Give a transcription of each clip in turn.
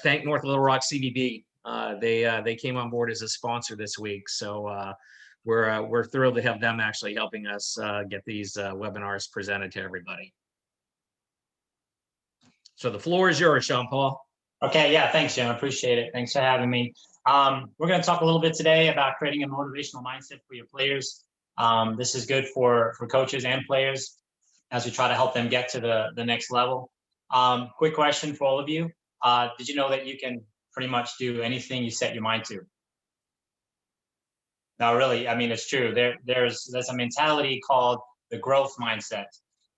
Thank North Little Rock CVB. They came on board as a sponsor this week, so we're thrilled to have them actually helping us get these webinars presented to everybody. So the floor is yours, Sean Paul. Okay, yeah, thanks, Jim. Appreciate it. Thanks for having me. We're going to talk a little bit today about creating a motivational mindset for your players. This is good for coaches and players as we try to help them get to the next level. Quick question for all of you. Did you know that you can pretty much do anything you set your mind to? No, really, I mean, it's true. There's a mentality called the growth mindset,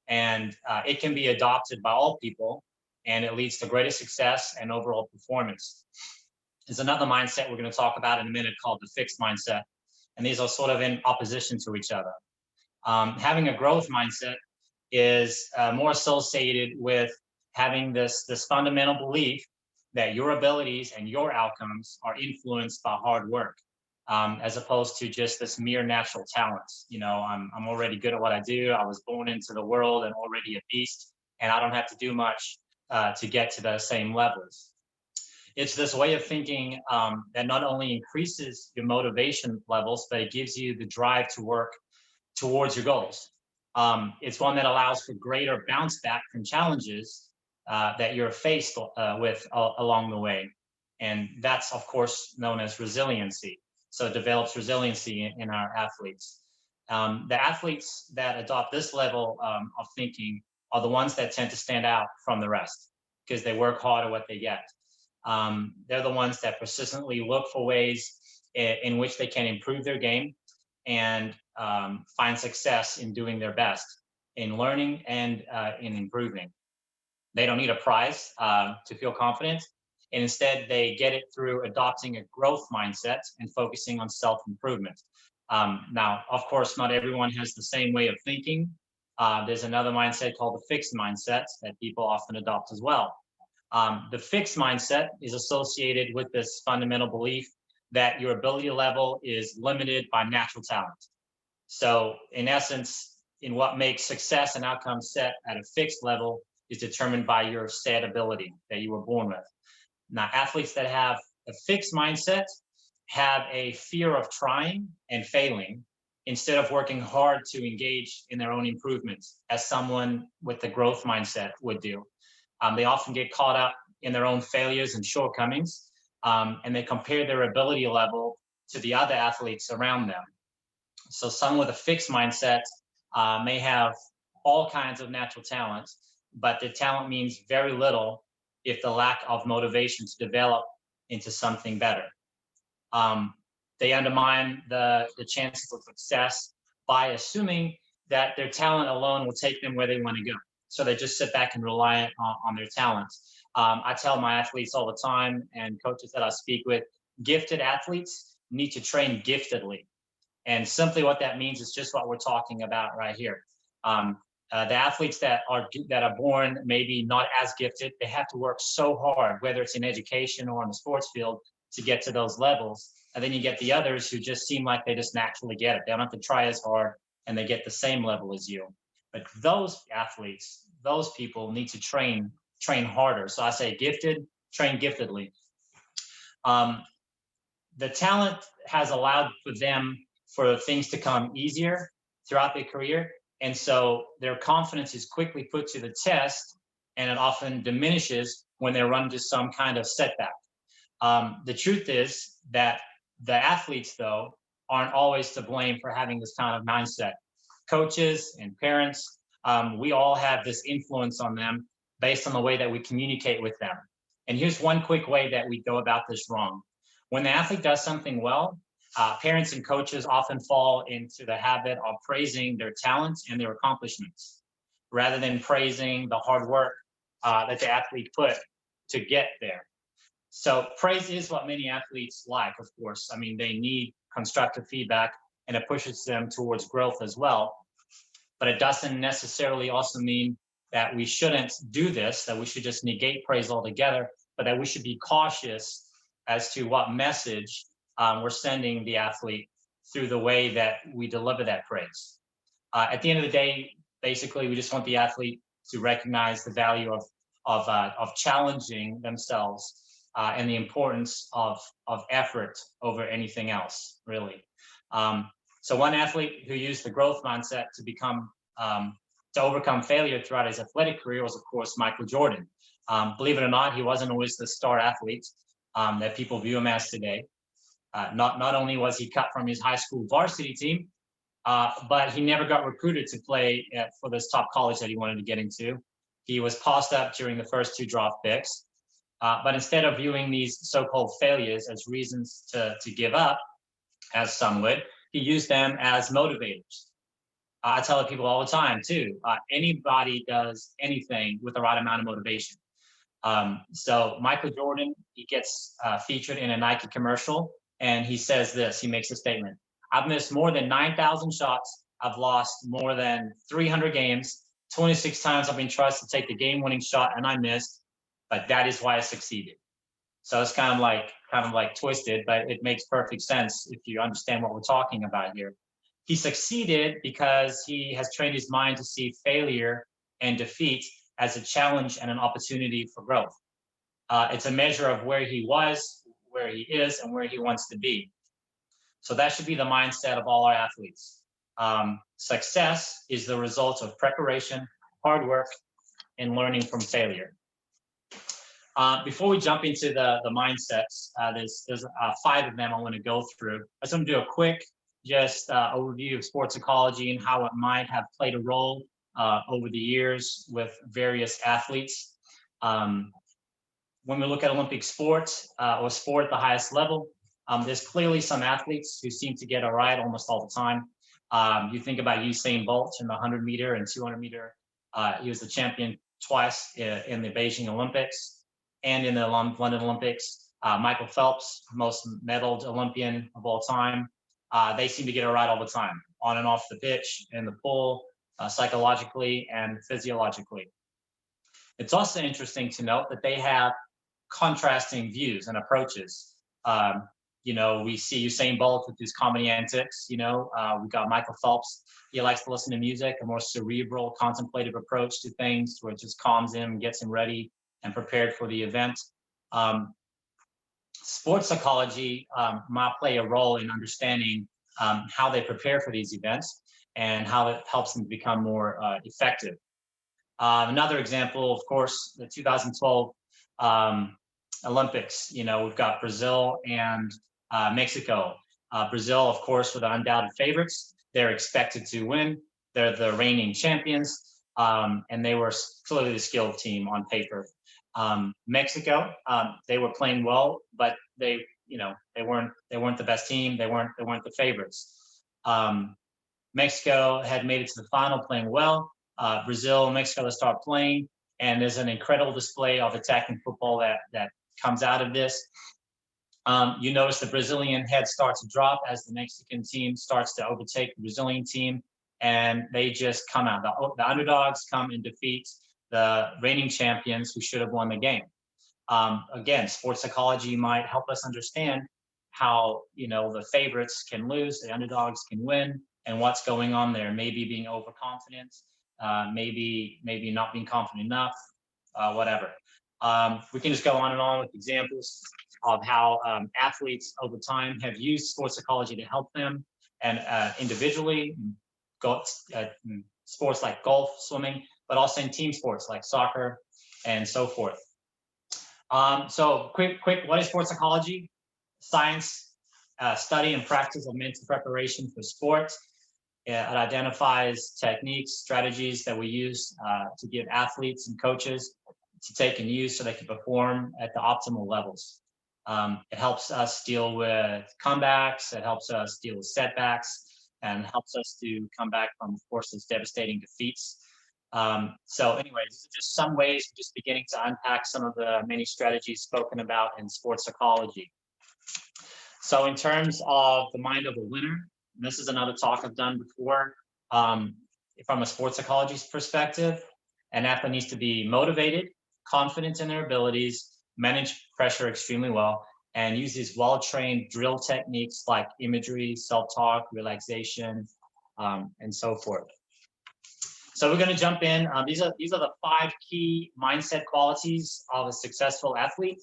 and it can be adopted by all people, and it leads to greater success and overall performance. There's another mindset we're going to talk about in a minute called the fixed mindset, and these are sort of in opposition to each other. Having a growth mindset is more associated with having this fundamental belief that your abilities and your outcomes are influenced by hard work, as opposed to just this mere natural talents. You know, I'm already good at what I do. I was born into the world and already a beast, and I don't have to do much to get to those same levels. It's this way of thinking that not only increases your motivation levels, but it gives you the drive to work towards your goals. It's one that allows for greater bounce back from challenges that you're faced with along the way. And that's, of course, known as resiliency. So it develops resiliency in our athletes. The athletes that adopt this level of thinking are the ones that tend to stand out from the rest because they work hard at what they get. They're the ones that persistently look for ways in which they can improve their game and find success in doing their best, in learning and in improving. They don't need a prize to feel confident. And instead, they get it through adopting a growth mindset and focusing on self-improvement. Now, of course, not everyone has the same way of thinking. There's another mindset called the fixed mindset that people often adopt as well. The fixed mindset is associated with this fundamental belief that your ability level is limited by natural talent. So in essence, in what makes success and outcomes set at a fixed level is determined by your set ability that you were born with. Now, athletes that have a fixed mindset have a fear of trying and failing instead of working hard to engage in their own improvements, as someone with the growth mindset would do. They often get caught up in their own failures and shortcomings, and they compare their ability level to the other athletes around them. So someone with a fixed mindset may have all kinds of natural talents, but the talent means very little if the lack of motivation to develop into something better. They undermine the chances of success by assuming that their talent alone will take them where they want to go. So they just sit back and rely on their talents. I tell my athletes all the time and coaches that I speak with, gifted athletes need to train giftedly. And simply what that means is just what we're talking about right here. The athletes that are born maybe not as gifted, they have to work so hard, whether it's in education or on the sports field, to get to those levels. And then you get the others who just seem like they just naturally get it. They don't have to try as hard and they get the same level as you. But those athletes, those people need to train harder. So I say gifted, train giftedly. The talent has allowed for them for things to come easier throughout their career. And so their confidence is quickly put to the test, and it often diminishes when they run into some kind of setback. The truth is that the athletes, though, aren't always to blame for having this kind of mindset. Coaches and parents, we all have this influence on them based on the way that we communicate with them. And here's one quick way that we go about this wrong. When the athlete does something well, parents and coaches often fall into the habit of praising their talents and their accomplishments rather than praising the hard work that the athlete put to get there. So praise is what many athletes like, of course. I mean, they need constructive feedback and it pushes them towards growth as well. But it doesn't necessarily also mean that we shouldn't do this, that we should just negate praise altogether, but that we should be cautious as to what message we're sending the athlete through the way that we deliver that praise. At the end of the day, basically, we just want the athlete to recognize the value of of challenging themselves, and the importance of effort over anything else, really. So one athlete who used the growth mindset to to overcome failure throughout his athletic career was, of course, Michael Jordan. Believe it or not, he wasn't always the star athlete that people view him as today. Not only was he cut from his high school varsity team, but he never got recruited to play for this top college that he wanted to get into. He was passed up during the first 2 draft picks. But instead of viewing these so-called failures as reasons to give up, as some would, he used them as motivators. I tell people all the time too, anybody does anything with the right amount of motivation. So Michael Jordan, he gets featured in a Nike commercial, and he says this, he makes a statement: "I've missed more than 9,000 shots. I've lost more than 300 games. 26 times I've been trusted to take the game-winning shot and I missed, but that is why I succeeded." So it's kind of like twisted, but it makes perfect sense if you understand what we're talking about here. He succeeded because he has trained his mind to see failure and defeat as a challenge and an opportunity for growth. It's a measure of where he was, where he is, and where he wants to be. So that should be the mindset of all our athletes. Success is the result of preparation, hard work, and learning from failure. Before we jump into the mindsets, there's 5 of them I want to go through. I just want to do a quick overview of sports psychology and how it might have played a role over the years with various athletes. When we look at Olympic sports or sport at the highest level, there's clearly some athletes who seem to get it right almost all the time. You think about Usain Bolt in the 100-meter and 200-meter. He was the champion twice in the Beijing Olympics and in the London Olympics. Michael Phelps, most medaled Olympian of all time. They seem to get it right all the time, on and off the pitch, in the pool, psychologically and physiologically. It's also interesting to note that they have contrasting views and approaches. We see Usain Bolt with his comedy antics. We've got Michael Phelps. He likes to listen to music, a more cerebral, contemplative approach to things, where it just calms him, gets him ready and prepared for the event. Sports psychology might play a role in understanding how they prepare for these events and how it helps them become more effective. Another example, of course, the 2012 Olympics. We've got Brazil and Mexico. Brazil, of course, were the undoubted favorites. They're expected to win. They're the reigning champions, and they were clearly the skilled team on paper. Mexico, they were playing well, but they weren't the best team. They weren't the favorites. Mexico had made it to the final playing well. Brazil and Mexico, they start playing, and there's an incredible display of attacking football that comes out of this. You notice the Brazilian head starts to drop as the Mexican team starts to overtake the Brazilian team, and they just come out. The underdogs come and defeat the reigning champions who should have won the game. Again, sports psychology might help us understand how the favorites can lose, the underdogs can win, and what's going on there. Maybe being overconfident, maybe not being confident enough, whatever. We can just go on and on with examples of how athletes over time have used sports psychology to help them, and individually, sports like golf, swimming, but also in team sports like soccer and so forth. So quick, what is sports psychology? Science, study and practice of mental preparation for sports. It identifies techniques, strategies that we use to give athletes and coaches to take and use so they can perform at the optimal levels. It helps us deal with comebacks, it helps us deal with setbacks, and helps us to come back from, of course, those devastating defeats. So anyways, these are just some ways of just beginning to unpack some of the many strategies spoken about in sports psychology. So in terms of the mind of a winner, this is another talk I've done before. From a sports psychology perspective, an athlete needs to be motivated, confident in their abilities, manage pressure extremely well, and use these well-trained drill techniques like imagery, self-talk, relaxation, and so forth. So we're going to jump in. These are the 5 key mindset qualities of a successful athlete.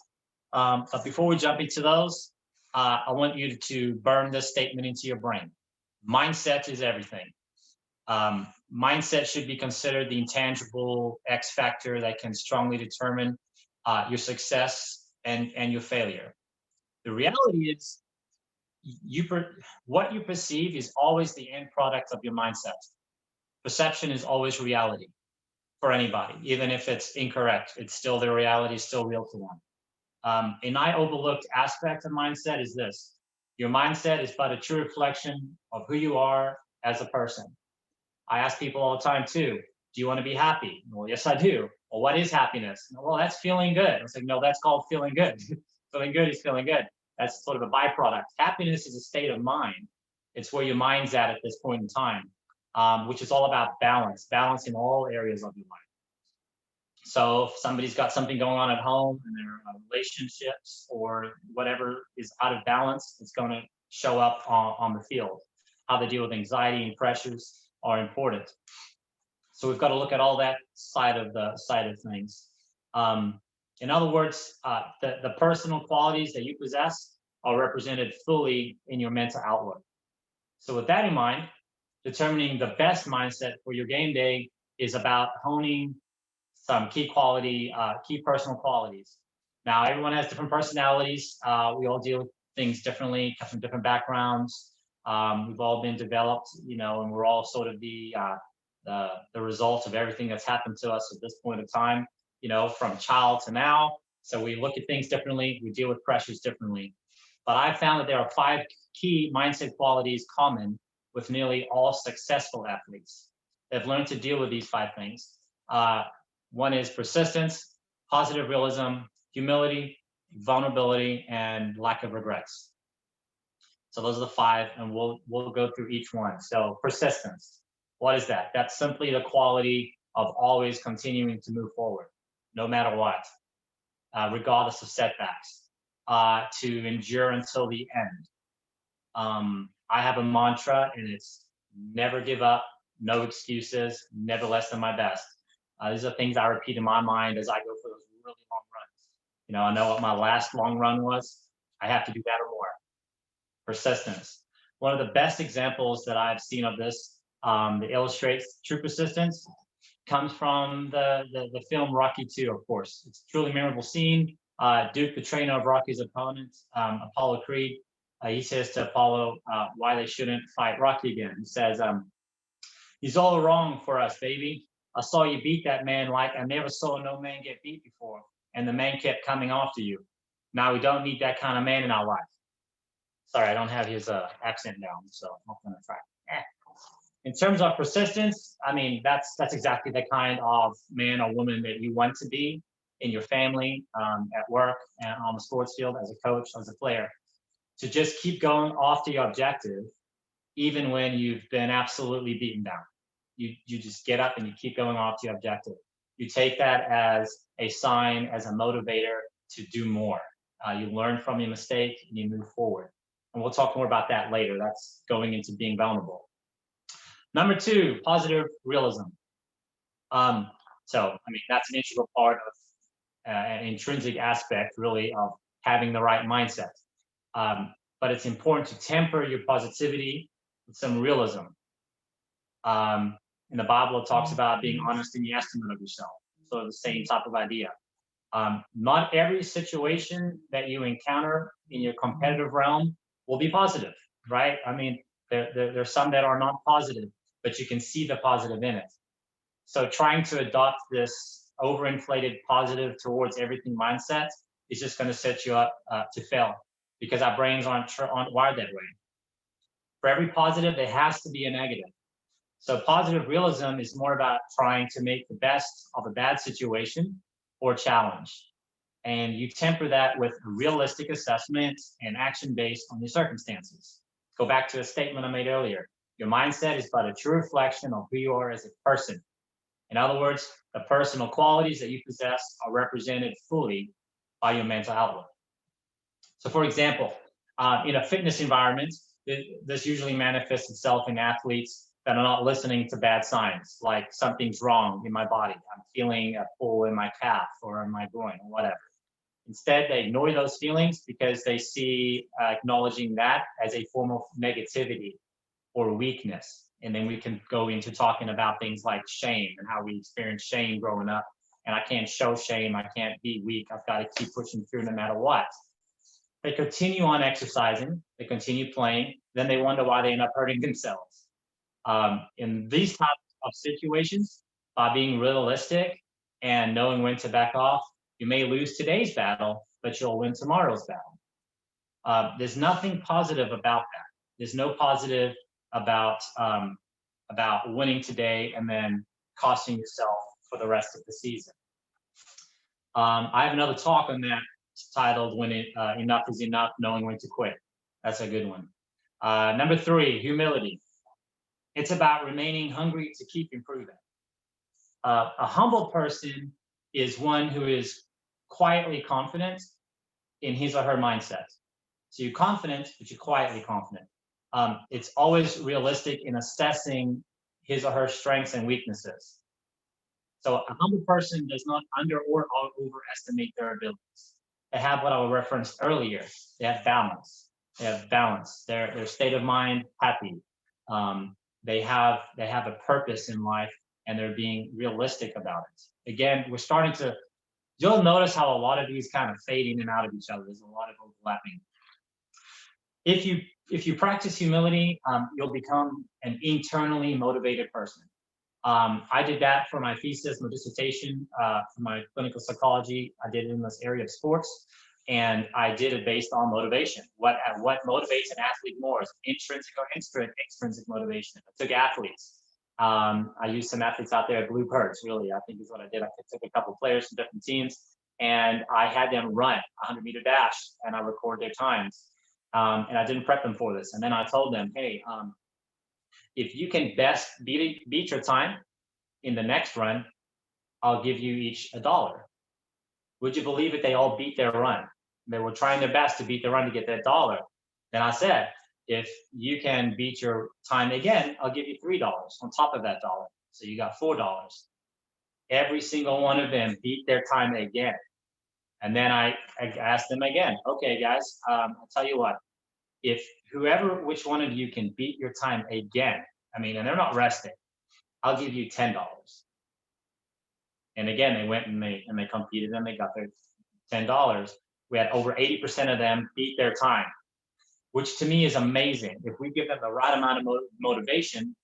But before we jump into those, I want you to burn this statement into your brain. Mindset is everything. Mindset should be considered the intangible X factor that can strongly determine your success and your failure. The reality is, what you perceive is always the end product of your mindset. Perception is always reality for anybody, even if it's incorrect. It's still the reality, still real to them. An overlooked aspect of mindset is this: your mindset is but a true reflection of who you are as a person. I ask people all the time too, do you want to be happy? Well, yes, I do. Well, what is happiness? Well, that's feeling good. It's like, no, that's called feeling good. Feeling good is feeling good. That's sort of a byproduct. Happiness is a state of mind. It's where your mind's at this point in time, which is all about balance in all areas of your life. So if somebody's got something going on at home and their relationships or whatever is out of balance, it's going to show up on the field. How they deal with anxiety and pressures are important. So we've got to look at all that side of things. In other words, the personal qualities that you possess are represented fully in your mental outlook. So with that in mind, determining the best mindset for your game day is about honing some key personal qualities. Now, everyone has different personalities. We all deal with things differently, come from different backgrounds. We've all been developed, and we're all sort of the result of everything that's happened to us at this point in time, from child to now. So we look at things differently, we deal with pressures differently. But I've found that there are 5 key mindset qualities common with nearly all successful athletes. They've learned to deal with these 5 things. One is persistence, positive realism, humility, vulnerability, and lack of regrets. So those are the 5, and we'll go through each one. So persistence, what is that? That's simply the quality of always continuing to move forward, no matter what, regardless of setbacks, to endure until the end. I have a mantra, and it's never give up, no excuses, never less than my best. These are things I repeat in my mind as I go for those really long runs. I know what my last long run was. I have to do that or more. Persistence. One of the best examples that I've seen of this that illustrates true persistence comes from the film Rocky II, of course. It's a truly memorable scene. Duke, the trainer of Rocky's opponent, Apollo Creed, he says to Apollo why they shouldn't fight Rocky again. He says, he's all wrong for us, baby. I saw you beat that man like I never saw no man get beat before, and the man kept coming after you. Now we don't need that kind of man in our life. Sorry, I don't have his accent down, so I'm not going to try. In terms of persistence, I mean, that's exactly the kind of man or woman that you want to be in your family, at work, and on the sports field, as a coach, as a player. To just keep going after your objective, even when you've been absolutely beaten down. You just get up and you keep going after your objective. You take that as a sign, as a motivator to do more. You learn from your mistake and you move forward. And we'll talk more about that later. That's going into being vulnerable. Number 2, positive realism. So, I mean, that's an integral part of an intrinsic aspect, really, of having the right mindset. But it's important to temper your positivity with some realism. In the Bible, it talks about being honest in the estimate of yourself. So the same type of idea. Not every situation that you encounter in your competitive realm will be positive, right? I mean, there's some that are not positive, but you can see the positive in it. So trying to adopt this overinflated positive towards everything mindset is just going to set you up to fail, because our brains aren't wired that way. For every positive, there has to be a negative. So positive realism is more about trying to make the best of a bad situation or challenge. And you temper that with a realistic assessment and action based on your circumstances. Go back to a statement I made earlier. Your mindset is but a true reflection of who you are as a person. In other words, the personal qualities that you possess are represented fully by your mental outlook. So for example, in a fitness environment, this usually manifests itself in athletes that are not listening to bad signs, like something's wrong in my body. I'm feeling a pull in my calf or in my groin or whatever. Instead, they ignore those feelings because they see acknowledging that as a form of negativity or weakness. And then we can go into talking about things like shame and how we experience shame growing up. And I can't show shame. I can't be weak. I've got to keep pushing through no matter what. They continue on exercising. They continue playing. Then they wonder why they end up hurting themselves. In these types of situations, by being realistic and knowing when to back off, you may lose today's battle, but you'll win tomorrow's battle. There's nothing positive about that. There's no positive about winning today and then costing yourself for the rest of the season. I have another talk on that titled "When Enough is Enough: Knowing When to Quit." That's a good one. Number 3, humility. It's about remaining hungry to keep improving. A humble person is one who is quietly confident in his or her mindset. So you're confident, but you're quietly confident. It's always realistic in assessing his or her strengths and weaknesses. So a humble person does not under or overestimate their abilities. They have what I referenced earlier. They have balance. They have balance. Their state of mind happy. They have a purpose in life, and they're being realistic about it. Again, we're starting to. You'll notice how a lot of these kind of fade in and out of each other. There's a lot of overlapping. If you practice humility, you'll become an internally motivated person. I did that for my thesis, my dissertation, for my clinical psychology. I did it in this area of sports, and I did it based on motivation. What motivates an athlete more is intrinsic or extrinsic motivation. I took athletes. I used some athletes out there at Blue Perch, really, I think is what I did. I took a couple of players from different teams, and I had them run a 100-meter dash, and I record their times. And I didn't prep them for this. And then I told them, hey, if you can best beat your time in the next run, I'll give you each $1. Would you believe it? They all beat their run. They were trying their best to beat the run to get that $1. Then I said, if you can beat your time again, I'll give you $3 on top of that $1. So you got $4. Every single one of them beat their time again. And then I asked them again, okay, guys, I'll tell you what, if which one of you can beat your time again, and they're not resting, I'll give you $10. And again, they went and they competed and they got their $10. We had over 80% of them beat their time, which to me is amazing. If we give them the right amount of motivation,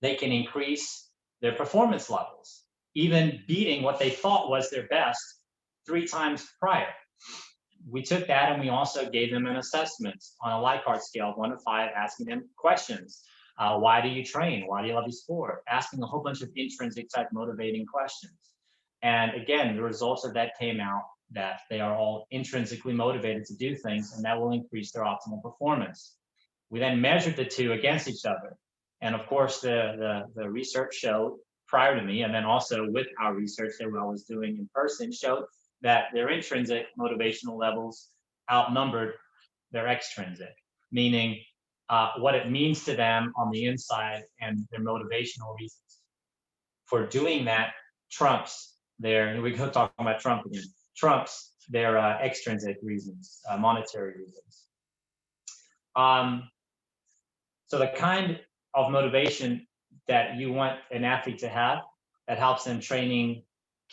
they can increase their performance levels, even beating what they thought was their best 3 times prior. We took that and we also gave them an assessment on a Likert scale of 1 to 5, asking them questions. Why do you train? Why do you love your sport? Asking a whole bunch of intrinsic type motivating questions. And again, the results of that came out that they are all intrinsically motivated to do things, and that will increase their optimal performance. We then measured the two against each other. And of course, the research showed prior to me, and then also with our research that I was doing in person, showed that their intrinsic motivational levels outnumbered their extrinsic, meaning what it means to them on the inside and their motivational reasons for doing that trumps their, we could talk about Trump again, trumps their extrinsic reasons, monetary reasons. So the kind of motivation that you want an athlete to have that helps them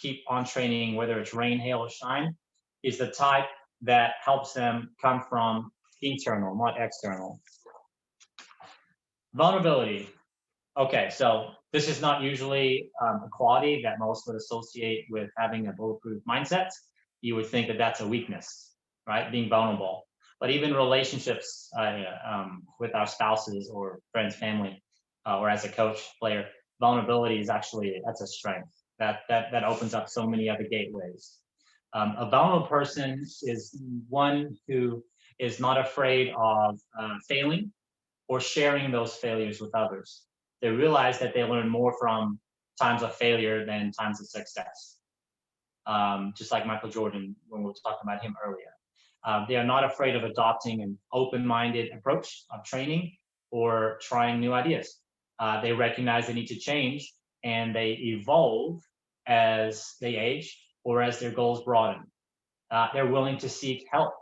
keep on training, whether it's rain, hail, or shine, is the type that helps them come from internal, not external. Vulnerability. Okay, so this is not usually a quality that most would associate with having a bulletproof mindset. You would think that that's a weakness, right? Being vulnerable. But even relationships with our spouses or friends, family, or as a coach, player, vulnerability is actually, that's a strength. That opens up so many other gateways. A vulnerable person is one who is not afraid of failing or sharing those failures with others. They realize that they learn more from times of failure than times of success. Just like Michael Jordan, when we were talking about him earlier. They are not afraid of adopting an open-minded approach of training or trying new ideas. They recognize they need to change, and they evolve as they age or as their goals broaden. They're willing to seek help.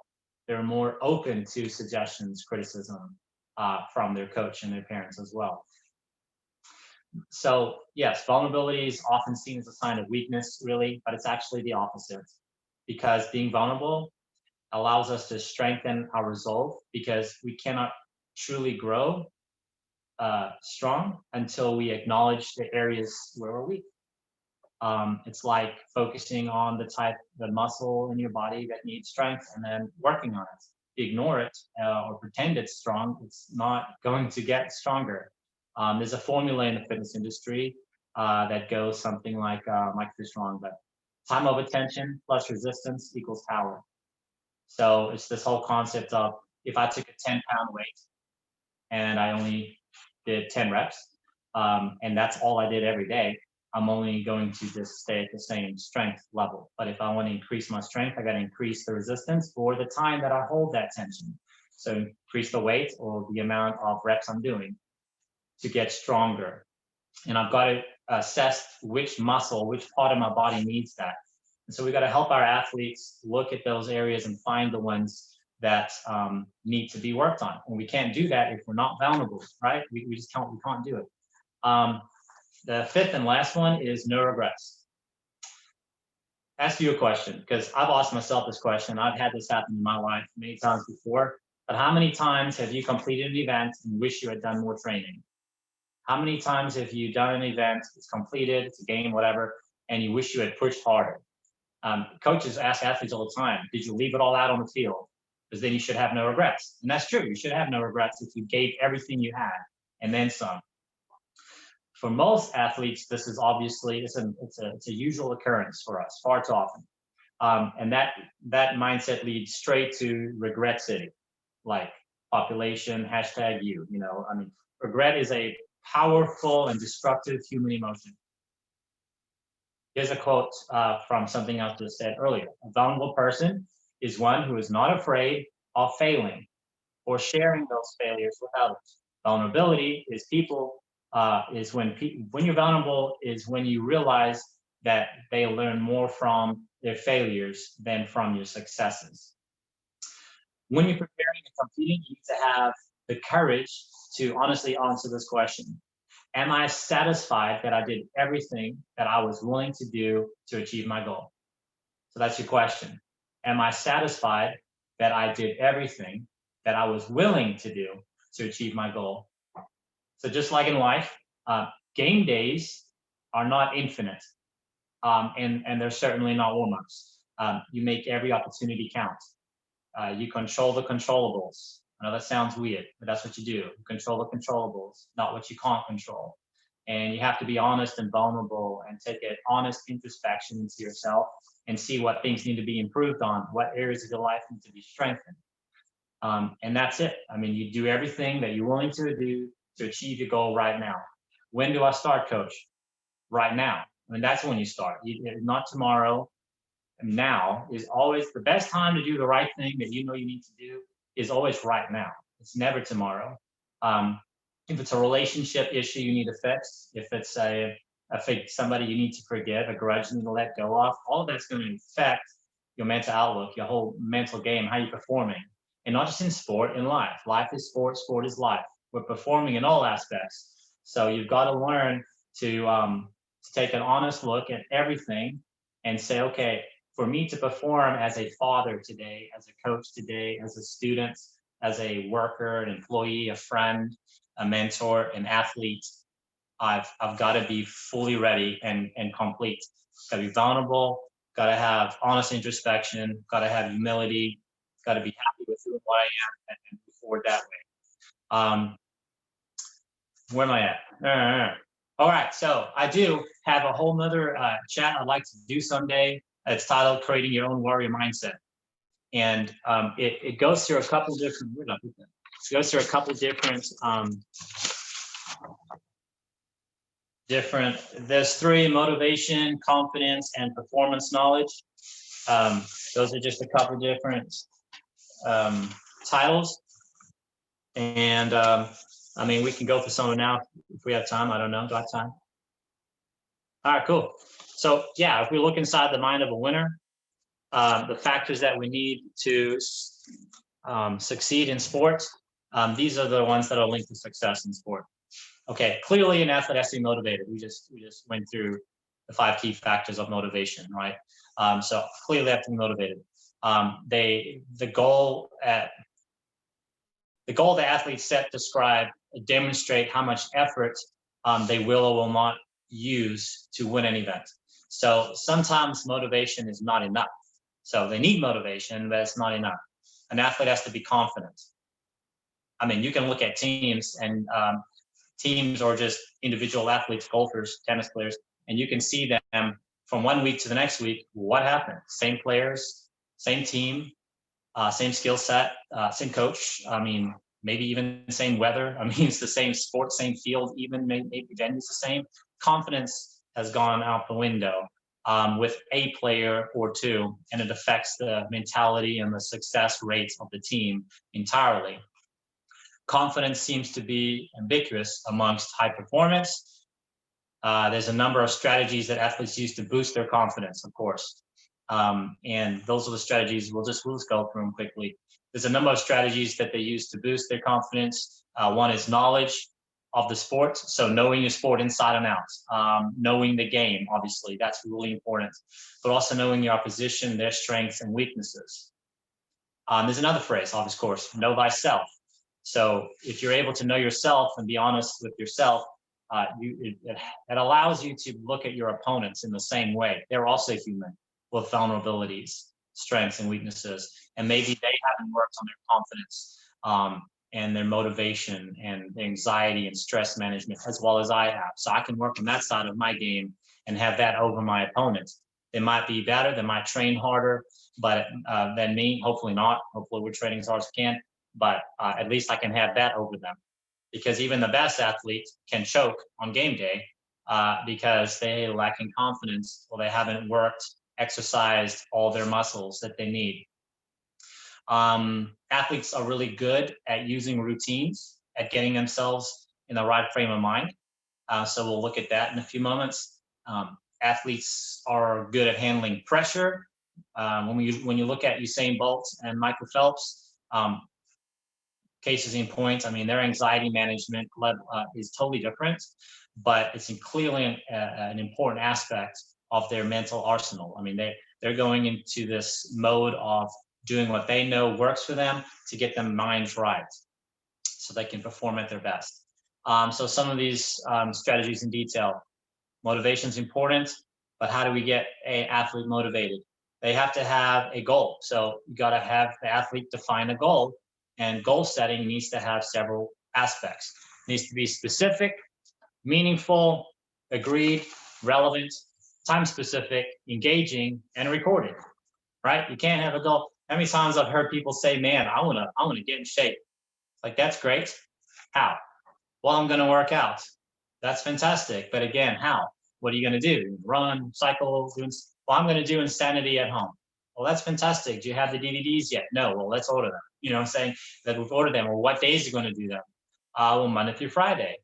They're more open to suggestions, criticism from their coach and their parents as well. So yes, vulnerability is often seen as a sign of weakness, really, but it's actually the opposite. Because being vulnerable allows us to strengthen our resolve, because we cannot truly grow strong until we acknowledge the areas where we're weak. It's like focusing on the muscle in your body that needs strength and then working on it. If you ignore it or pretend it's strong, it's not going to get stronger. There's a formula in the fitness industry that goes something like LiveStrong, but time of attention plus resistance equals power. So it's this whole concept of, if I took a 10-pound weight and I only did 10 reps, and that's all I did every day, I'm only going to just stay at the same strength level. But if I want to increase my strength, I got to increase the resistance for the time that I hold that tension. So increase the weight or the amount of reps I'm doing to get stronger. And I've got to assess which muscle, which part of my body needs that. And so we got to help our athletes look at those areas and find the ones that need to be worked on. And we can't do that if we're not vulnerable, right? We just can't, we can't do it. The fifth and last one is no regrets. Ask you a question, because I've asked myself this question. I've had this happen in my life many times before. But how many times have you completed an event and wish you had done more training? How many times have you done an event, it's completed, it's a game, whatever, and you wish you had pushed harder? Coaches ask athletes all the time, did you leave it all out on the field? Because then you should have no regrets. And that's true. You should have no regrets if you gave everything you had and then some. For most athletes, this is obviously, it's a usual occurrence for us, far too often. And that mindset leads straight to regret city, like population, #you, I mean, regret is a powerful and destructive human emotion. Here's a quote from something I just said earlier. A vulnerable person is one who is not afraid of failing or sharing those failures with others. Vulnerability is when you're vulnerable is when you realize that they learn more from their failures than from your successes. When you're preparing and competing, you need to have the courage to honestly answer this question. Am I satisfied that I did everything that I was willing to do to achieve my goal? So that's your question. Am I satisfied that I did everything that I was willing to do to achieve my goal? So just like in life, game days are not infinite, and they're certainly not warm-ups. You make every opportunity count. You control the controllables. I know that sounds weird, but that's what you do. You control the controllables, not what you can't control. And you have to be honest and vulnerable and take an honest introspection into yourself and see what things need to be improved on, what areas of your life need to be strengthened. And that's it. I mean, you do everything that you're willing to do to achieve your goal right now. When do I start, coach? Right now. I mean, that's when you start, not tomorrow. Now is always the best time to do the right thing that you know you need to do is always right now. It's never tomorrow. If it's a relationship issue you need to fix, if it's somebody you need to forgive, a grudge you need to let go of, all of that's going to affect your mental outlook, your whole mental game, how you're performing. And not just in sport, in life. Life is sport, sport is life. We're performing in all aspects. So you've got to learn to take an honest look at everything and say, okay, for me to perform as a father today, as a coach today, as a student, as a worker, an employee, a friend, a mentor, an athlete, I've got to be fully ready and complete. Got to be vulnerable, got to have honest introspection, got to have humility, got to be happy with who and what I am and move forward that way. Where am I at? All right, so I do have a whole nother chat I'd like to do someday. It's titled Creating Your Own Warrior Mindset. And it goes through a couple different, there's 3: motivation, confidence, and performance knowledge. Those are just a couple different titles. And I mean, we can go through some of them now if we have time. I don't know. Do I have time? All right, cool. So yeah, if we look inside the mind of a winner, the factors that we need to succeed in sports, these are the ones that are linked to success in sport. Okay, clearly an athlete has to be motivated. We just went through the 5 key factors of motivation, right? So clearly they have to be motivated. The goal the athletes set, describe, demonstrate how much effort they will or will not use to win an event. So sometimes motivation is not enough. So they need motivation, but it's not enough. An athlete has to be confident. I mean, you can look at teams and teams or just individual athletes, golfers, tennis players, and you can see them from one week to the next week. What happened? Same players, same team, same skill set, same coach. I mean, maybe even the same weather. I mean, it's the same sport, same field, even maybe venue's the same. Confidence has gone out the window with a player or two, and it affects the mentality and the success rates of the team entirely. Confidence seems to be ambiguous amongst high performance. There's a number of strategies that athletes use to boost their confidence, of course. And those are the strategies, we'll just go through them quickly. There's a number of strategies that they use to boost their confidence. One is knowledge of the sport. So knowing your sport inside and out, knowing the game, obviously, that's really important, but also knowing your opposition, their strengths and weaknesses. There's another phrase, of course, know thyself. So if you're able to know yourself and be honest with yourself, it allows you to look at your opponents in the same way. They're also human with vulnerabilities, strengths, and weaknesses. And maybe they haven't worked on their confidence and their motivation and their anxiety and stress management as well as I have. So I can work on that side of my game and have that over my opponent. They might be better, they might train harder, but than me, hopefully not. Hopefully we're training as hard as we can, but at least I can have that over them. Because even the best athletes can choke on game day because they lack in confidence or they haven't worked, exercised all their muscles that they need. Athletes are really good at using routines, at getting themselves in the right frame of mind. So we'll look at that in a few moments. Athletes are good at handling pressure. When you look at Usain Bolt and Michael Phelps, cases in point, I mean, their anxiety management is totally different, but it's clearly an important aspect of their mental arsenal. I mean, they're going into this mode of doing what they know works for them to get their minds right so they can perform at their best. So some of these strategies in detail. Motivation is important, but how do we get an athlete motivated? They have to have a goal. So you got to have the athlete define a goal, and goal setting needs to have several aspects. It needs to be specific, meaningful, agreed, relevant, time specific, engaging, and recorded. Right? You can't have a goal. How many times I've heard people say, "Man, I want to get in shape." Like, that's great. How? Well, I'm going to work out. That's fantastic. But again, how? What are you going to do? Run, cycle? Well, I'm going to do Insanity at home. Well, that's fantastic. Do you have the DVDs yet? No. Well, let's order them. You know what I'm saying? That we've ordered them. Well, what days are you going to do them? Well, Monday through Friday.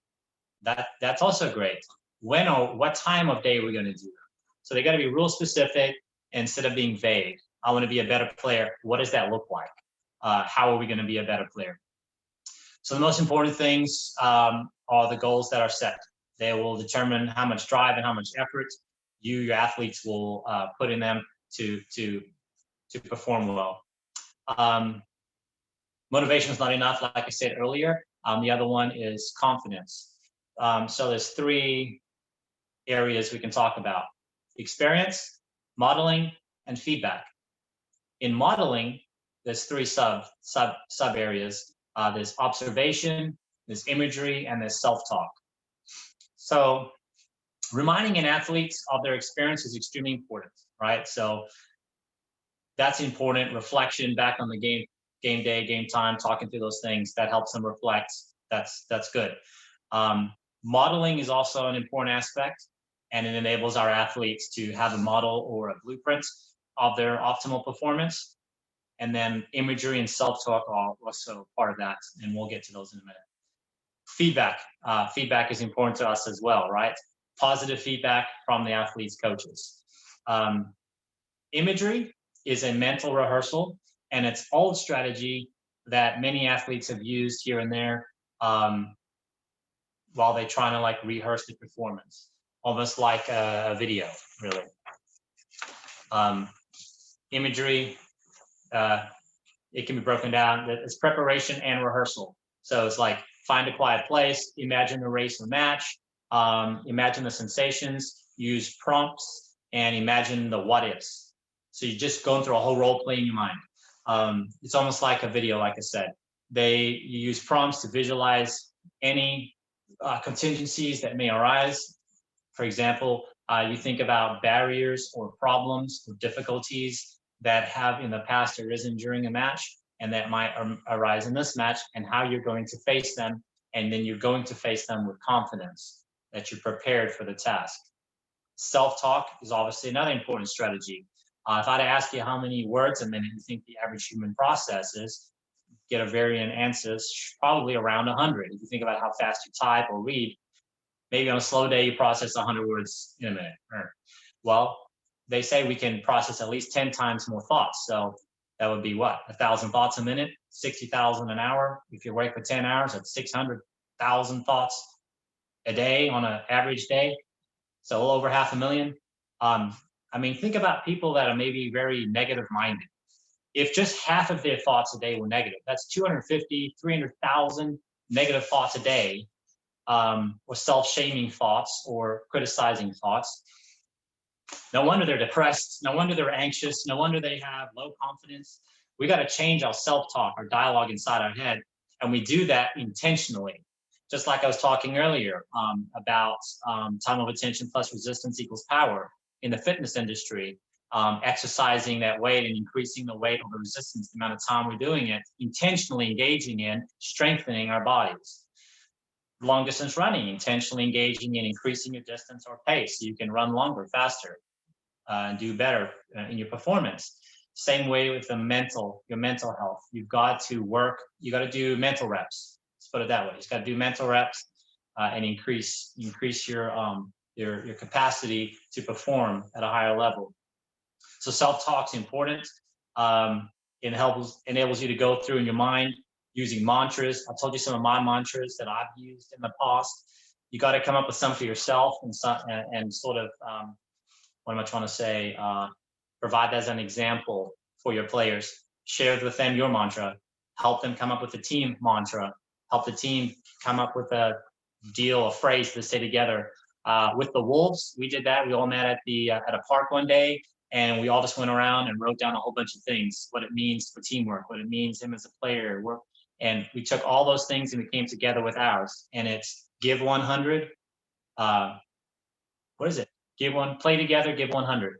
That's also great. When or what time of day are we going to do them? So they got to be real specific instead of being vague. I want to be a better player. What does that look like? How are we going to be a better player? So the most important things are the goals that are set. They will determine how much drive and how much effort your athletes will put in them to perform well. Motivation is not enough, like I said earlier. The other one is confidence. So there's 3 areas we can talk about: experience, modeling, and feedback. In modeling, there's 3 sub areas. There's observation, there's imagery, and there's self-talk. So reminding an athlete of their experience is extremely important, right? So that's important. Reflection back on the game day, game time, talking through those things, that helps them reflect. That's good. Modeling is also an important aspect, and it enables our athletes to have a model or a blueprint of their optimal performance. And then imagery and self-talk are also part of that, and we'll get to those in a minute. Feedback. Feedback is important to us as well, right? Positive feedback from the athletes' coaches. Imagery is a mental rehearsal, and it's old strategy that many athletes have used here and there while they're trying to like rehearse the performance, almost like a video, really. Imagery, it can be broken down. It's preparation and rehearsal. So it's like find a quiet place, imagine the race or match, imagine the sensations, use prompts, and imagine the what ifs. So you're just going through a whole role play in your mind. It's almost like a video, like I said. You use prompts to visualize any contingencies that may arise. For example, you think about barriers or problems or difficulties that have in the past arisen during a match and that might arise in this match, and how you're going to face them. And then you're going to face them with confidence that you're prepared for the task. Self-talk is obviously another important strategy. If I'd ask you how many words a minute you think the average human processes, get a variant answers, probably around 100. If you think about how fast you type or read, maybe on a slow day you process 100 words in a minute. Well, they say we can process at least 10 times more thoughts. So that would be what? 1,000 thoughts a minute, 60,000 an hour. If you work for 10 hours, that's 600,000 thoughts a day on an average day. So a little over 500,000. I mean, think about people that are maybe very negative minded. If just half of their thoughts a day were negative, that's 250, 300,000 negative thoughts a day, or self-shaming thoughts or criticizing thoughts. No wonder they're depressed. No wonder they're anxious. No wonder they have low confidence. We got to change our self-talk, our dialogue inside our head. And we do that intentionally. Just like I was talking earlier about time of attention plus resistance equals power in the fitness industry. Exercising that weight and increasing the weight or the resistance, the amount of time we're doing it, intentionally engaging in strengthening our bodies. Long distance running, intentionally engaging in increasing your distance or pace so you can run longer, faster, and do better in your performance. Same way with your mental health. You've got to work, you got to do mental reps. Let's put it that way. You've got to do mental reps and increase your capacity to perform at a higher level. So self-talk's important. It enables you to go through in your mind using mantras. I told you some of my mantras that I've used in the past. You got to come up with some for yourself and sort of, what am I trying to say? Provide that as an example for your players. Share with them your mantra. Help them come up with a team mantra. Help the team come up with a phrase to say together. With the Wolves, we did that. We all met at a park one day, and we all just went around and wrote down a whole bunch of things, what it means for teamwork, what it means him as a player. And we took all those things and we came together with ours. And it's give 100. What is it? Play together, give 100.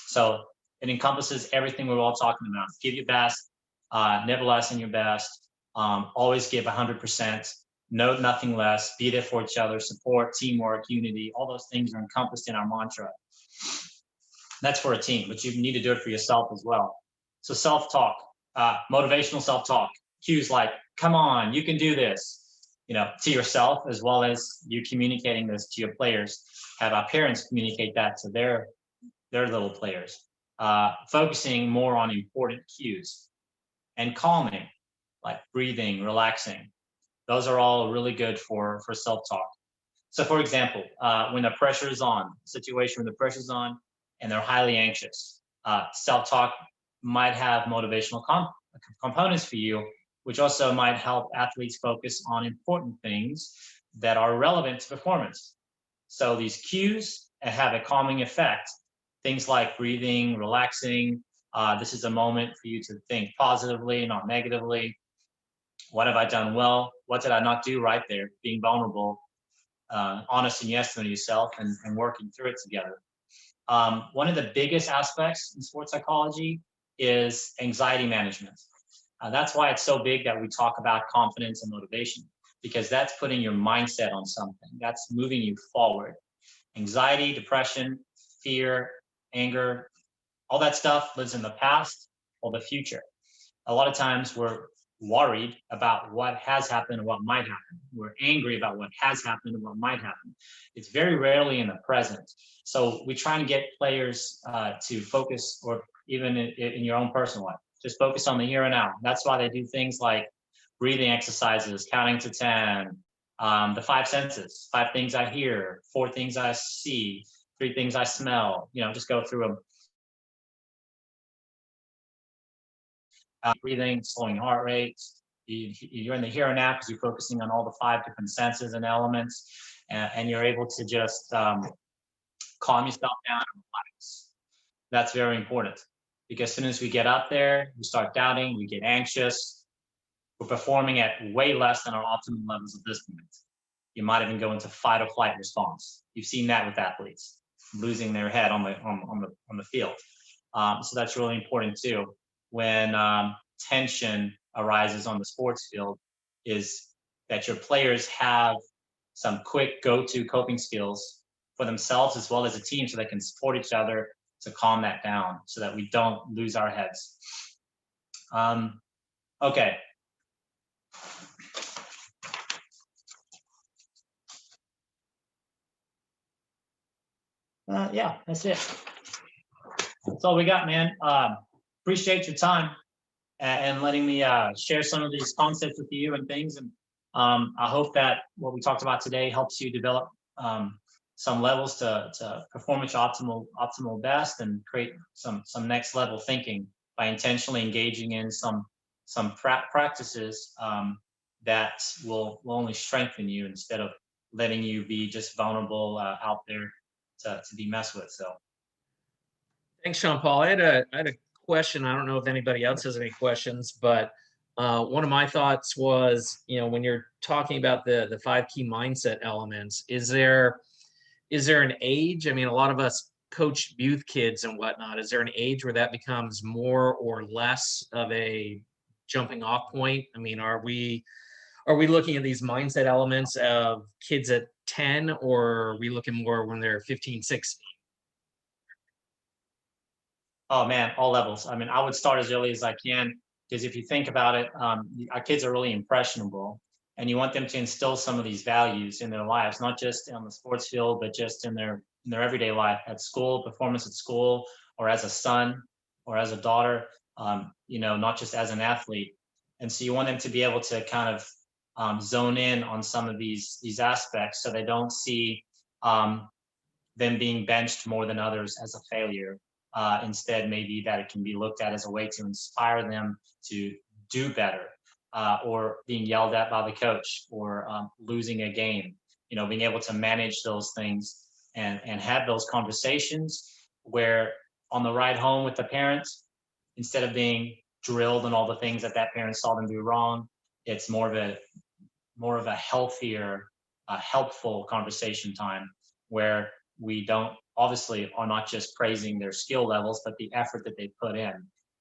So it encompasses everything we're all talking about. Give your best, never less than your best. Always give 100%. Nothing less. Be there for each other. Support, teamwork, unity. All those things are encompassed in our mantra. That's for a team, but you need to do it for yourself as well. So self-talk, motivational self-talk, cues like, come on, you can do this, to yourself, as well as you communicating this to your players. Have our parents communicate that to their little players. Focusing more on important cues and calming, like breathing, relaxing. Those are all really good for self-talk. So for example, when the pressure is on, situation when the pressure is on and they're highly anxious, self-talk might have motivational components for you, which also might help athletes focus on important things that are relevant to performance. So these cues have a calming effect. Things like breathing, relaxing. This is a moment for you to think positively, not negatively. What have I done well? What did I not do right there? Being vulnerable, honest and yes to yourself, and working through it together. One of the biggest aspects in sports psychology is anxiety management. That's why it's so big that we talk about confidence and motivation, because that's putting your mindset on something. That's moving you forward. Anxiety, depression, fear, anger, all that stuff lives in the past or the future. A lot of times we're worried about what has happened and what might happen. We're angry about what has happened and what might happen. It's very rarely in the present. So we try and get players to focus, or even in your own personal life, just focus on the here and now. That's why they do things like breathing exercises, counting to 10, the five senses, 5 things I hear, 4 things I see, 3 things I smell, just go through them. Breathing, slowing heart rate. You're in the here and now because you're focusing on all the 5 different senses and elements, and you're able to just calm yourself down and relax. That's very important, because as soon as we get up there, we start doubting, we get anxious, we're performing at way less than our optimal levels at this point. You might even go into fight or flight response. You've seen that with athletes losing their head on the field. So that's really important too. When tension arises on the sports field, is that your players have some quick go-to coping skills for themselves as well as a team, so they can support each other to calm that down, so that we don't lose our heads. Okay. Yeah, that's it. That's all we got, man. Appreciate your time and letting me share some of these concepts with you and things. And I hope that what we talked about today helps you develop some levels to perform at your optimal best, and create some next level thinking by intentionally engaging in some practices that will only strengthen you, instead of letting you be just vulnerable out there to be messed with. So Thanks, Sean Paul. I had a question. I don't know if anybody else has any questions, but one of my thoughts was, when you're talking about the 5 key mindset elements, is there an age? I mean, a lot of us coach youth kids and whatnot. Is there an age where that becomes more or less of a jumping off point? I mean, are we looking at these mindset elements of kids at 10, or are we looking more when they're 15, 16? oh man, all levels. I mean, I would start as early as I can, because if you think about it, our kids are really impressionable, and you want them to instill some of these values in their lives, not just on the sports field, but just in their everyday life, at school, performance at school, or as a son, or as a daughter. Not just as an athlete. And so you want them to be able to kind of zone in on some of these aspects, so they don't see them being benched more than others as a failure. Instead, maybe that it can be looked at as a way to inspire them to do better, or being yelled at by the coach, or losing a game. Being able to manage those things, and have those conversations where, on the ride home with the parents, instead of being drilled on all the things that parent saw them do wrong, it's more of a healthier, helpful conversation time, where we don't obviously are not just praising their skill levels, but the effort that they put in.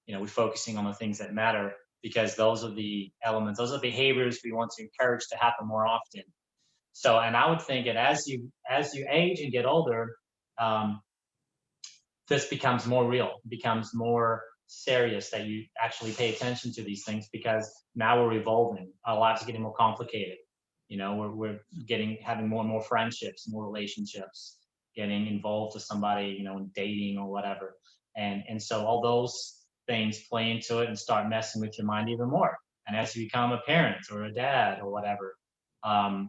We're focusing on the things that matter, because those are the elements, those are behaviors we want to encourage to happen more often. So, and I would think that as you age and get older, this becomes more real, becomes more serious, that you actually pay attention to these things, because now we're evolving, our lives are getting more complicated. We're having more and more friendships, more relationships, getting involved with somebody, in dating or whatever. And so all those things play into it and start messing with your mind even more. And as you become a parent or a dad or whatever, a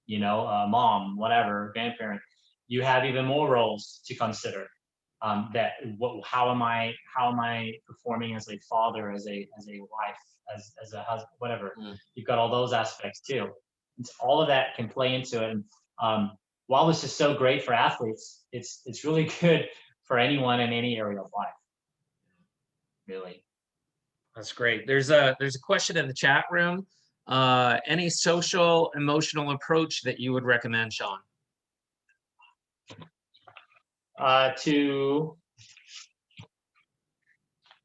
mom, whatever, grandparent, you have even more roles to consider. How am I performing as a father, as a wife, as a husband, whatever. You've got all those aspects too. All of that can play into it. And while this is so great for athletes, it's really good for anyone in any area of life. Really. That's great. There's a question in the chat room. Any social emotional approach that you would recommend, Sean? To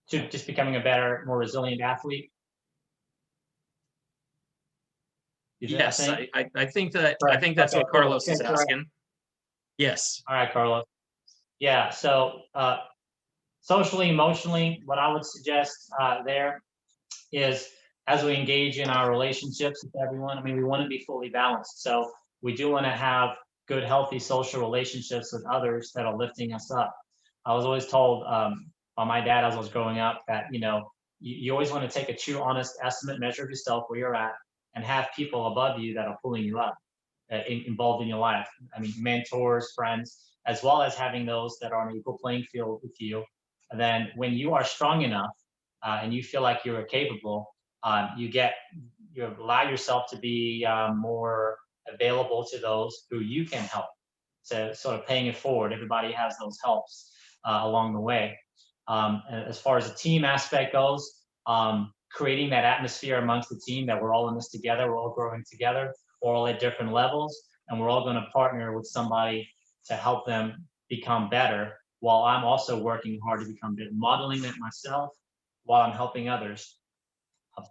just becoming a better, more resilient athlete. Yes, I think that's okay, what Carlos is asking. Yes. All right, Carlos. Yeah. So socially, emotionally, what I would suggest there is as we engage in our relationships with everyone, I mean, we want to be fully balanced. So we do want to have good, healthy social relationships with others that are lifting us up. I was always told by my dad as I was growing up that, you always want to take a true, honest estimate, measure of yourself where you're at, and have people above you that are pulling you up, involved in your life. I mean, mentors, friends, as well as having those that are on an equal playing field with you. And then when you are strong enough and you feel like you're capable, you allow yourself to be more available to those who you can help. So sort of paying it forward. Everybody has those helps along the way. As far as the team aspect goes, creating that atmosphere amongst the team that we're all in this together, we're all growing together, we're all at different levels, and we're all going to partner with somebody to help them become better while I'm also working hard to become better, modeling that myself while I'm helping others.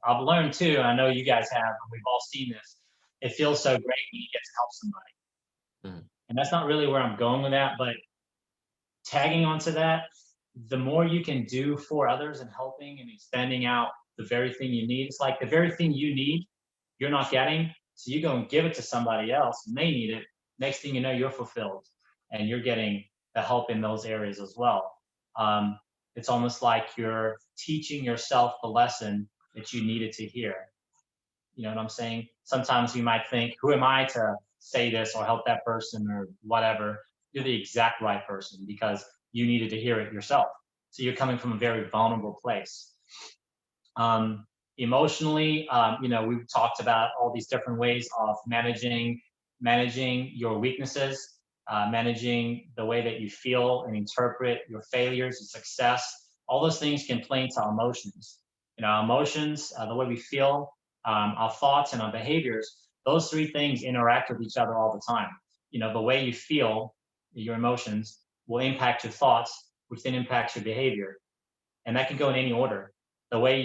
I've learned too, and I know you guys have, and we've all seen this, it feels so great when you get to help somebody. And that's not really where I'm going with that, but tagging onto that, the more you can do for others and helping and extending out the very thing you need, it's like the very thing you need, you're not getting, so you go and give it to somebody else and they need it. Next thing you know, you're fulfilled and you're getting the help in those areas as well. It's almost like you're teaching yourself the lesson that you needed to hear. You know what I'm saying? Sometimes you might think, who am I to say this or help that person or whatever? You're the exact right person because you needed to hear it yourself. So you're coming from a very vulnerable place. Emotionally, we've talked about all these different ways of managing your weaknesses, managing the way that you feel and interpret your failures and success. All those things can play into our emotions. Our emotions, the way we feel, our thoughts and our behaviors, those three things interact with each other all the time. The way you feel, your emotions, will impact your thoughts, which then impacts your behavior. And that can go in any order. The way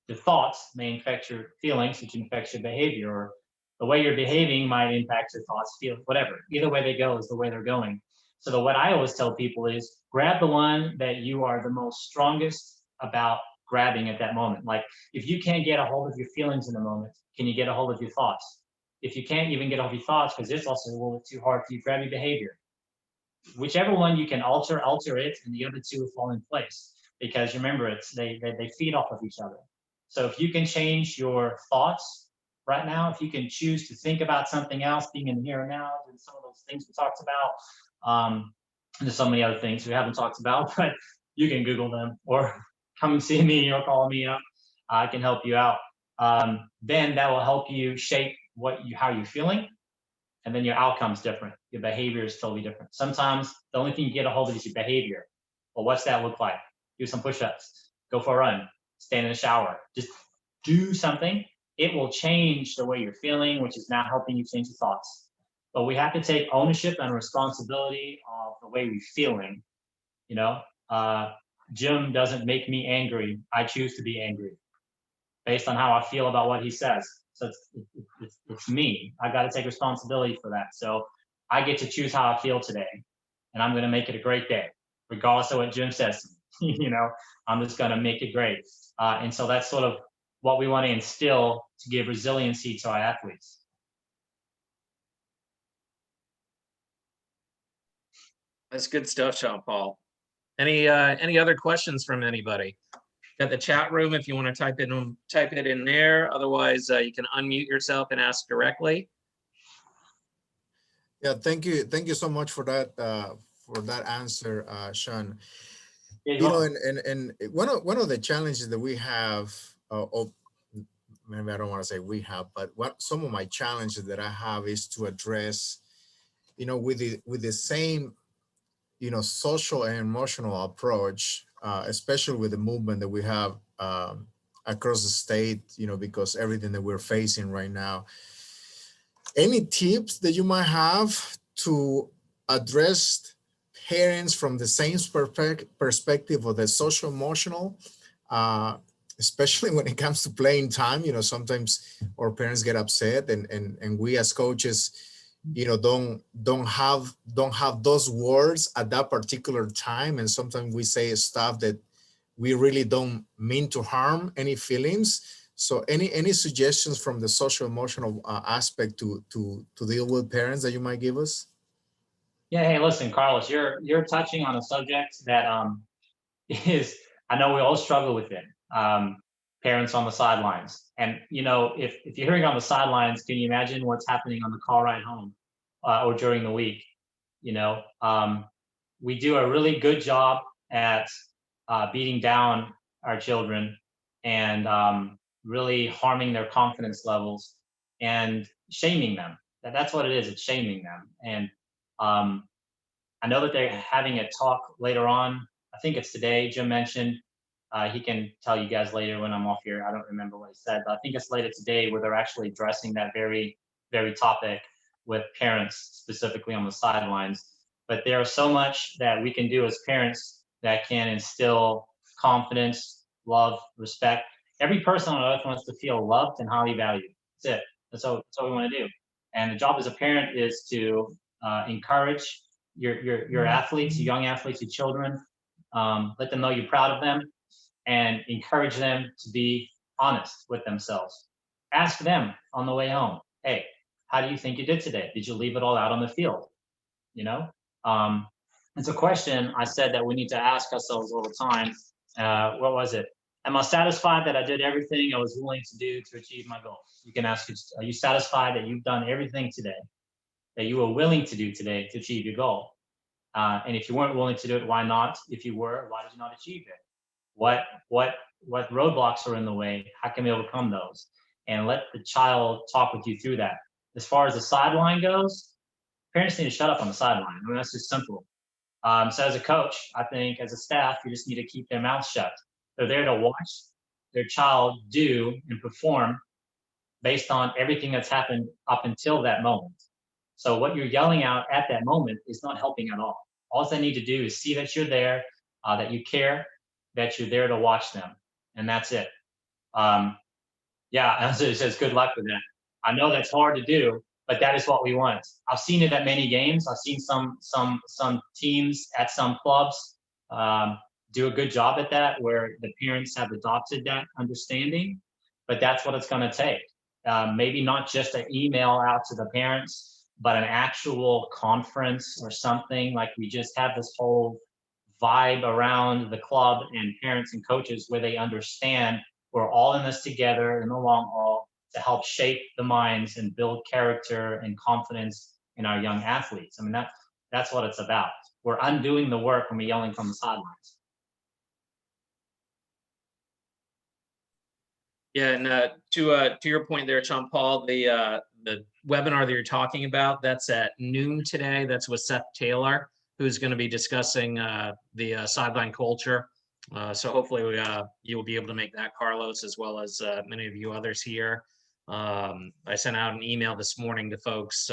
the thoughts may affect your feelings, which affects your behavior, or the way you're behaving might impact your thoughts, feel whatever. Either way they go is the way they're going. So what I always tell people is grab the one that you are the most strongest about grabbing at that moment. Like if you can't get a hold of your feelings in the moment, can you get a hold of your thoughts? If you can't even get a hold of your thoughts because it's also a little too hard for you, grab your behavior. Whichever one you can alter it, and the other two will fall in place. Because remember, they feed off of each other. So if you can change your thoughts right now, if you can choose to think about something else, being in the here and now, and some of those things we talked about, and there's so many other things we haven't talked about, but you can Google them or come and see me or call me up. I can help you out. Then that will help you shape how you're feeling, and then your outcome's different. Your behavior is totally different. Sometimes the only thing you get a hold of is your behavior. Well, what's that look like? Do some push-ups, go for a run, stand in the shower, just do something. It will change the way you're feeling, which is now helping you change your thoughts. But we have to take ownership and responsibility of the way we're feeling. Jim doesn't make me angry. I choose to be angry based on how I feel about what he says. So it's me. I got to take responsibility for that. So I get to choose how I feel today, and I'm going to make it a great day, regardless of what Jim says. I'm just going to make it great. And so that's sort of what we want to instill to give resiliency to our athletes. That's good stuff, Sean Paul. Any other questions from anybody? Got the chat room if you want to type it in there. Otherwise, you can unmute yourself and ask directly. Yeah, thank you so much for that answer, Sean. Yeah, and one of the challenges that we have, maybe I don't want to say we have, but some of my challenges that I have is to address, with the same, social and emotional approach, especially with the movement that we have across the state, because everything that we're facing right now. Any tips that you might have to address parents from the same perspective of the social emotional, especially when it comes to playing time? Sometimes our parents get upset, and we as coaches, don't have those words at that particular time, and sometimes we say stuff that we really don't mean to harm any feelings. So any suggestions from the social emotional aspect to deal with parents that you might give us? Yeah, hey, listen, Carlos, you're touching on a subject that is, I know we all struggle with it. Parents on the sidelines. And you know, if you're hearing on the sidelines, can you imagine what's happening on the car ride home or during the week? You know, we do a really good job at beating down our children and really harming their confidence levels and shaming them. That's what it is. It's shaming them. And I know that they're having a talk later on. I think it's today. Jim mentioned he can tell you guys later when I'm off here. I don't remember what he said, but I think it's later today where they're actually addressing that very, very topic with parents specifically on the sidelines. But there's so much that we can do as parents that can instill confidence, love, respect. Every person on earth wants to feel loved and highly valued. That's it. That's all we want to do. And the job as a parent is to encourage your athletes, your young athletes, your children. Let them know you're proud of them and encourage them to be honest with themselves. Ask them on the way home, hey, how do you think you did today? Did you leave it all out on the field? You know, it's a question I said that we need to ask ourselves all the time. What was it? Am I satisfied that I did everything I was willing to do to achieve my goal? You can ask, are you satisfied that you've done everything today that you were willing to do today to achieve your goal? And if you weren't willing to do it, why not? If you were, why did you not achieve it? What roadblocks are in the way? How can we overcome those? And let the child talk with you through that. As far as the sideline goes, parents need to shut up on the sideline. I mean, that's just simple. So as a coach, I think as a staff, you just need to keep their mouths shut. They're there to watch their child do and perform based on everything that's happened up until that moment. So what you're yelling out at that moment is not helping at all. All they need to do is see that you're there, that you care, that you're there to watch them, and that's it. Yeah, as it says, good luck with that. I know that's hard to do, but that is what we want. I've seen it at many games. I've seen some teams at some clubs do a good job at that, where the parents have adopted that understanding. But that's what it's going to take. Maybe not just an email out to the parents, but an actual conference or something. Like we just have this whole vibe around the club and parents and coaches where they understand we're all in this together in the long haul to help shape the minds and build character and confidence in our young athletes. I mean, that's what it's about. We're undoing the work when we're yelling from the sidelines. Yeah, and to your point there, Sean Paul, the webinar that you're talking about, that's at noon today. That's with Seth Taylor, who's going to be discussing the sideline culture. So hopefully you will be able to make that, Carlos, as well as many of you others here. I sent out an email this morning to folks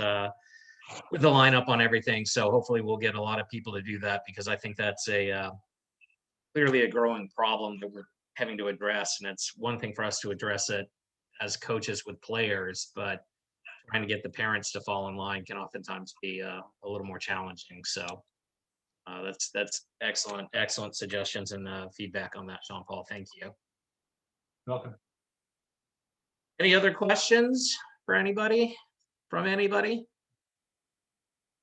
with the lineup on everything. So hopefully we'll get a lot of people to do that, because I think that's clearly a growing problem that we're having to address. And it's one thing for us to address it as coaches with players, but trying to get the parents to fall in line can oftentimes be a little more challenging. So that's excellent suggestions and feedback on that, Sean Paul. Thank you. Welcome. Any other questions for anybody? From anybody?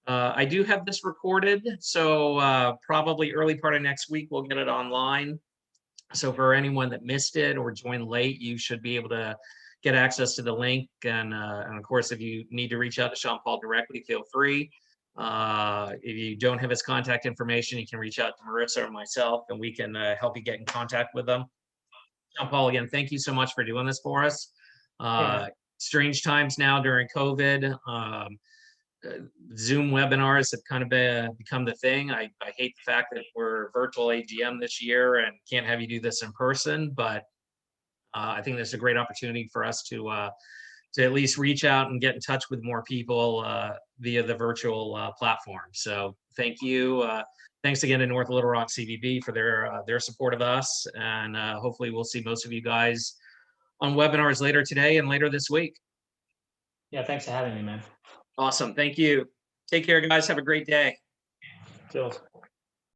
I do have this recorded, so probably early part of next week we'll get it online. So for anyone that missed it or joined late, you should be able to get access to the link. And of course, if you need to reach out to Sean Paul directly, feel free. If you don't have his contact information, you can reach out to Marissa or myself, and we can help you get in contact with them. Sean Paul, again, thank you so much for doing this for us. Strange times now during COVID. Zoom webinars have kind of become the thing. I hate the fact that we're virtual AGM this year and can't have you do this in person, but I think there's a great opportunity for us to at least reach out and get in touch with more people via the virtual platform. So thank you. Thanks again to North Little Rock CVB for their support of us, and hopefully we'll see most of you guys on webinars later today and later this week. Yeah, thanks for having me, man. Awesome. Thank you. Take care, guys. Have a great day. Cheers.